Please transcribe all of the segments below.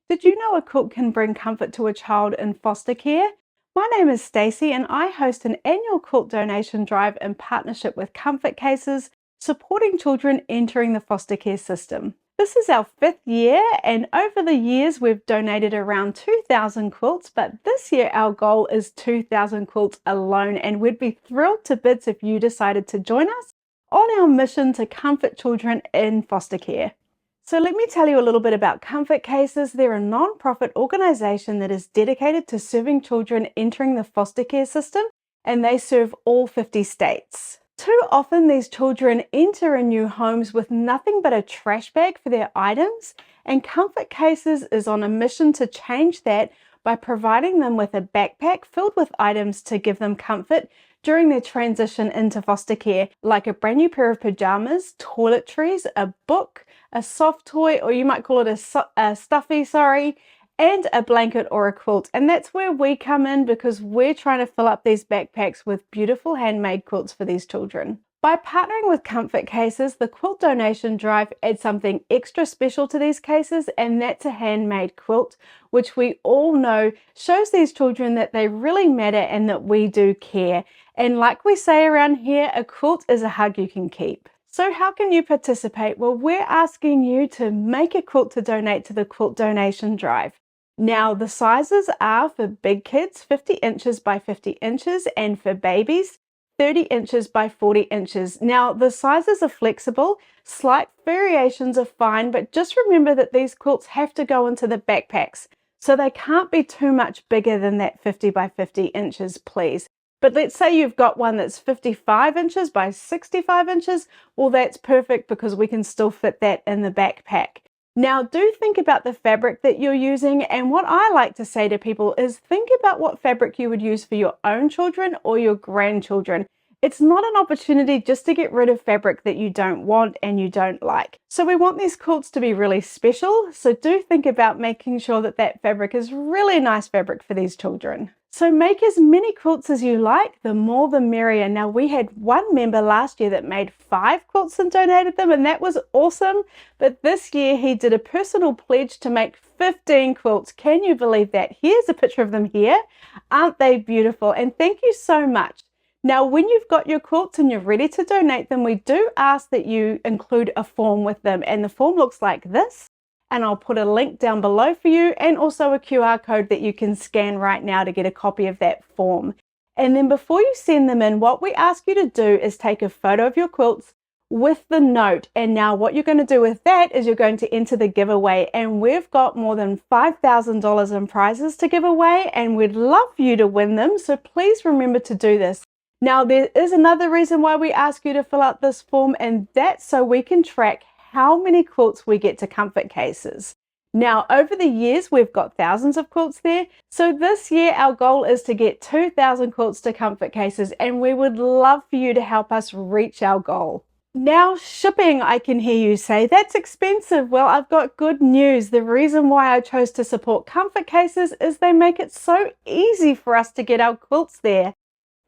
Did you know a quilt can bring comfort to a child in foster care? My name is Stacey and I host an annual quilt donation drive in partnership with Comfort Cases, supporting children entering the foster care system. This is our 5th year, and over the years we've donated around 2,000 quilts, but this year our goal is 2,000 quilts alone, and we'd be thrilled to bits if you decided to join us on our mission to comfort children in foster care. So let me tell you a little bit about Comfort Cases. They're a non-profit organisation that is dedicated to serving children entering the foster care system, and they serve all 50 states. Too often these children enter in new homes with nothing but a trash bag for their items, and Comfort Cases is on a mission to change that by providing them with a backpack filled with items to give them comfort during their transition into foster care, like a brand new pair of pajamas, toiletries, a book, a soft toy, or you might call it a stuffy, and a blanket or a quilt. And that's where we come in, because we're trying to fill up these backpacks with beautiful handmade quilts for these children. By partnering with Comfort Cases, the quilt donation drive adds something extra special to these cases, and that's a handmade quilt, which we all know shows these children that they really matter and that we do care. And like we say around here, a quilt is a hug you can keep. So how can you participate? Well, we're asking you to make a quilt to donate to the quilt donation drive. Now, the sizes are for big kids, 50 inches by 50 inches, and for babies, 30 inches by 40 inches. Now, the sizes are flexible, slight variations are fine, but just remember that these quilts have to go into the backpacks, so they can't be too much bigger than that 50 by 50 inches, please. But let's say you've got one that's 55 inches by 65 inches, well, that's perfect because we can still fit that in the backpack. Now, do think about the fabric that you're using, and what I like to say to people is think about what fabric you would use for your own children or your grandchildren. It's not an opportunity just to get rid of fabric that you don't want and you don't like. So we want these quilts to be really special, so do think about making sure that that fabric is really nice fabric for these children. So make as many quilts as you like, the more the merrier. Now, we had one member last year that made 5 quilts and donated them, and that was awesome. But this year he did a personal pledge to make 15 quilts. Can you believe that? Here's a picture of them here. Aren't they beautiful? And thank you so much. Now, when you've got your quilts and you're ready to donate them, we do ask that you include a form with them, and the form looks like this. And I'll put a link down below for you, and also a QR code that you can scan right now to get a copy of that form. And then before you send them in, what we ask you to do is take a photo of your quilts with the note. And now what you're going to do with that is you're going to enter the giveaway, and we've got more than $5,000 in prizes to give away, and we'd love for you to win them. So please remember to do this. Now, there is another reason why we ask you to fill out this form, and that's so we can track how many quilts we get to Comfort Cases. Now, over the years, we've got thousands of quilts there. So this year, our goal is to get 2,000 quilts to Comfort Cases, and we would love for you to help us reach our goal. Now, shipping, I can hear you say, that's expensive. Well, I've got good news. The reason why I chose to support Comfort Cases is they make it so easy for us to get our quilts there.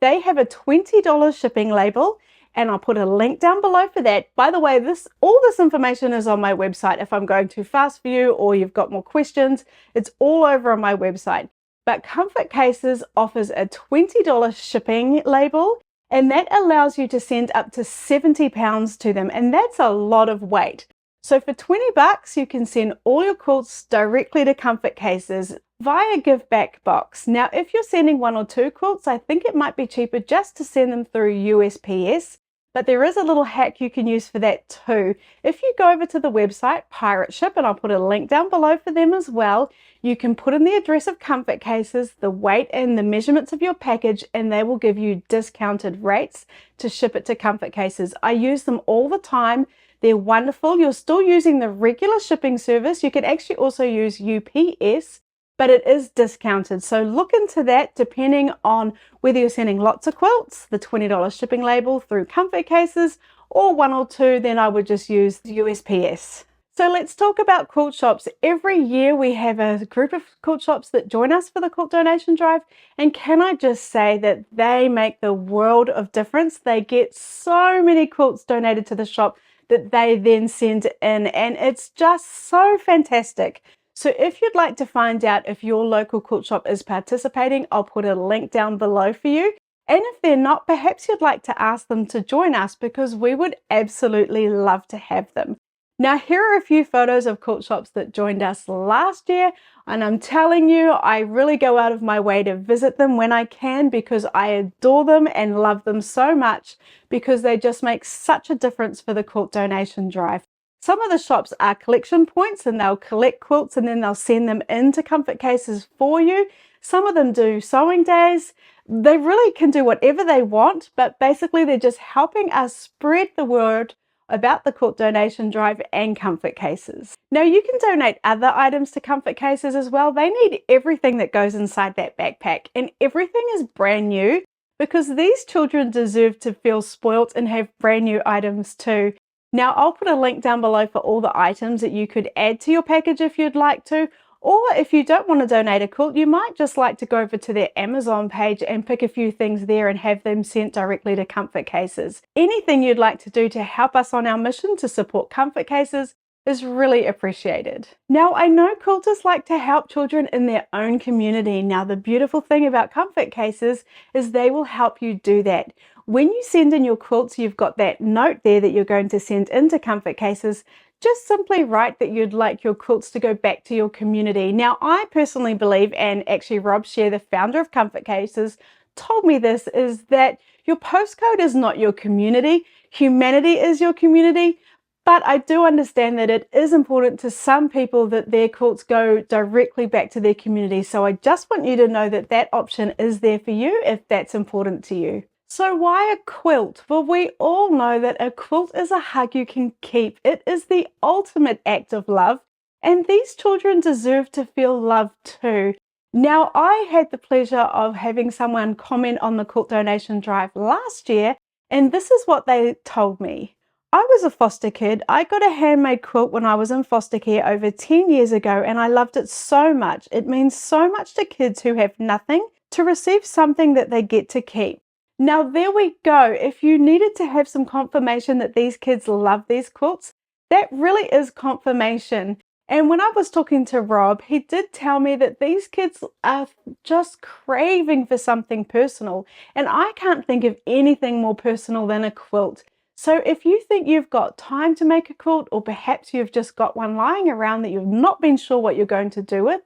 They have a $20 shipping label, and I'll put a link down below for that. By the way, all this information is on my website. If I'm going too fast for you or you've got more questions, it's all over on my website. But Comfort Cases offers a $20 shipping label, and that allows you to send up to 70 pounds to them, and that's a lot of weight. So for 20 bucks, you can send all your quilts directly to Comfort Cases via give back box. Now, if you're sending 1 or 2 quilts, I think it might be cheaper just to send them through USPS, but there is a little hack you can use for that too. If you go over to the website Pirate Ship, and I'll put a link down below for them as well, you can put in the address of Comfort Cases, the weight and the measurements of your package, and they will give you discounted rates to ship it to Comfort Cases. I use them all the time. They're wonderful. You're still using the regular shipping service. You can actually also use UPS, but it is discounted. So look into that depending on whether you're sending lots of quilts, the $20 shipping label through Comfort Cases, or 1 or 2, then I would just use USPS. So let's talk about quilt shops. Every year we have a group of quilt shops that join us for the quilt donation drive, and can I just say that they make the world of difference. They get so many quilts donated to the shop that they then send in, and it's just so fantastic. So if you'd like to find out if your local quilt shop is participating, I'll put a link down below for you. And if they're not, perhaps you'd like to ask them to join us because we would absolutely love to have them. Now, here are a few photos of quilt shops that joined us last year, and I'm telling you, I really go out of my way to visit them when I can because I adore them and love them so much because they just make such a difference for the quilt donation drive. Some of the shops are collection points and they'll collect quilts and then they'll send them into comfort cases for you. Some of them do sewing days. They really can do whatever they want, but basically they're just helping us spread the word about the quilt donation drive and comfort cases. Now you can donate other items to comfort cases as well. They need everything that goes inside that backpack, and everything is brand new because these children deserve to feel spoilt and have brand new items too. Now I'll put a link down below for all the items that you could add to your package if you'd like to, or if you don't want to donate a quilt, you might just like to go over to their Amazon page and pick a few things there and have them sent directly to comfort cases. Anything you'd like to do to help us on our mission to support comfort cases is really appreciated. Now, I know quilters like to help children in their own community. Now, the beautiful thing about comfort cases is they will help you do that. When you send in your quilts, you've got that note there that you're going to send into comfort cases. Just simply write that you'd like your quilts to go back to your community. Now, I personally believe, and actually Rob Share, the founder of Comfort Cases, told me this, is that your postcode is not your community. Humanity is your community. But I do understand that it is important to some people that their quilts go directly back to their community. So I just want you to know that that option is there for you if that's important to you. So why a quilt? Well, we all know that a quilt is a hug you can keep. It is the ultimate act of love, and these children deserve to feel loved too. Now, I had the pleasure of having someone comment on the quilt donation drive last year, and this is what they told me. I was a foster kid. I got a handmade quilt when I was in foster care over 10 years ago, and I loved it so much. It means so much to kids who have nothing to receive something that they get to keep. Now, there we go. If you needed to have some confirmation that these kids love these quilts, that really is confirmation. And when I was talking to Rob, he did tell me that these kids are just craving for something personal. And I can't think of anything more personal than a quilt. So if you think you've got time to make a quilt, or perhaps you've just got one lying around that you've not been sure what you're going to do with,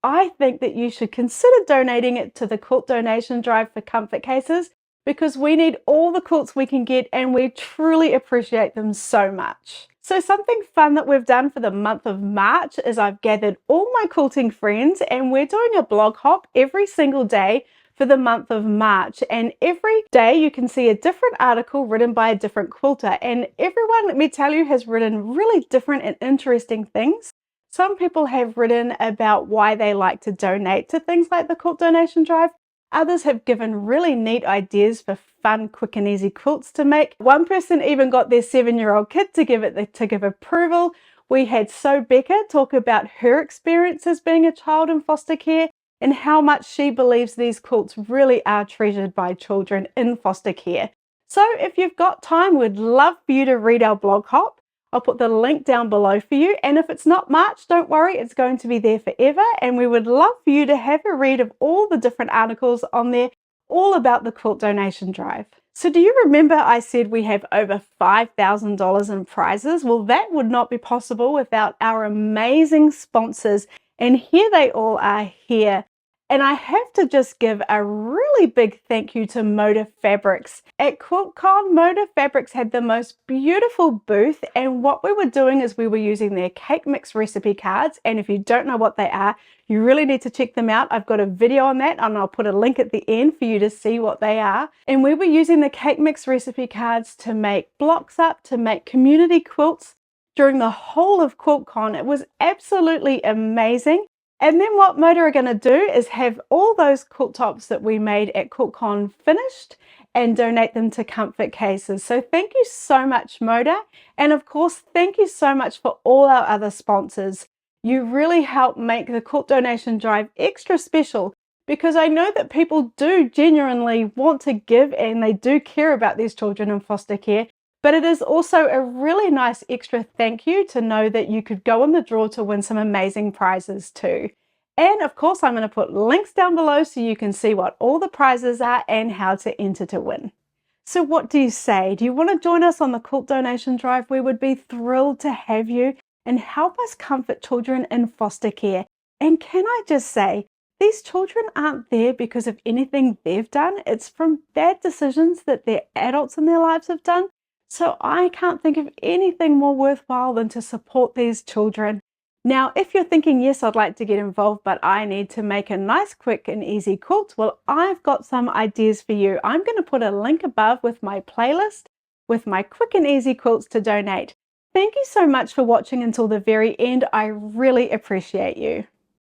I think that you should consider donating it to the quilt donation drive for comfort cases, because we need all the quilts we can get and we truly appreciate them so much. So something fun that we've done for the month of March is I've gathered all my quilting friends and we're doing a blog hop every single day for the month of March. And every day you can see a different article written by a different quilter. And everyone, let me tell you, has written really different and interesting things. Some people have written about why they like to donate to things like the quilt donation drive. Others have given really neat ideas for fun, quick and easy quilts to make. One person even got their 7-year-old kid to give approval. We had Becca talk about her experiences being a child in foster care and how much she believes these quilts really are treasured by children in foster care. So if you've got time, we'd love for you to read our blog hop. I'll put the link down below for you. And if it's not March, don't worry, it's going to be there forever. And we would love for you to have a read of all the different articles on there, all about the quilt donation drive. So do you remember I said we have over $5,000 in prizes? Well, that would not be possible without our amazing sponsors. And here they all are here. And I have to just give a really big thank you to Moda Fabrics. At QuiltCon, Moda Fabrics had the most beautiful booth, and what we were doing is we were using their cake mix recipe cards, and if you don't know what they are, you really need to check them out. I've got a video on that and I'll put a link at the end for you to see what they are. And we were using the cake mix recipe cards to make blocks up, to make community quilts during the whole of QuiltCon. It was absolutely amazing. And then what Moda are going to do is have all those quilt tops that we made at QuiltCon finished and donate them to comfort cases. So thank you so much, Moda. And of course, thank you so much for all our other sponsors. You really help make the quilt donation drive extra special, because I know that people do genuinely want to give and they do care about these children in foster care, But it is also a really nice extra thank you to know that you could go in the draw to win some amazing prizes too. And of course, I'm going to put links down below so you can see what all the prizes are and how to enter to win. So what do you say? Do you want to join us on the quilt donation drive? We would be thrilled to have you and help us comfort children in foster care. And can I just say, these children aren't there because of anything they've done. It's from bad decisions that their adults in their lives have done. So I can't think of anything more worthwhile than to support these children. Now, if you're thinking, yes, I'd like to get involved, but I need to make a nice, quick and easy quilt, well, I've got some ideas for you. I'm going to put a link above with my playlist with my quick and easy quilts to donate. Thank you so much for watching until the very end. I really appreciate you.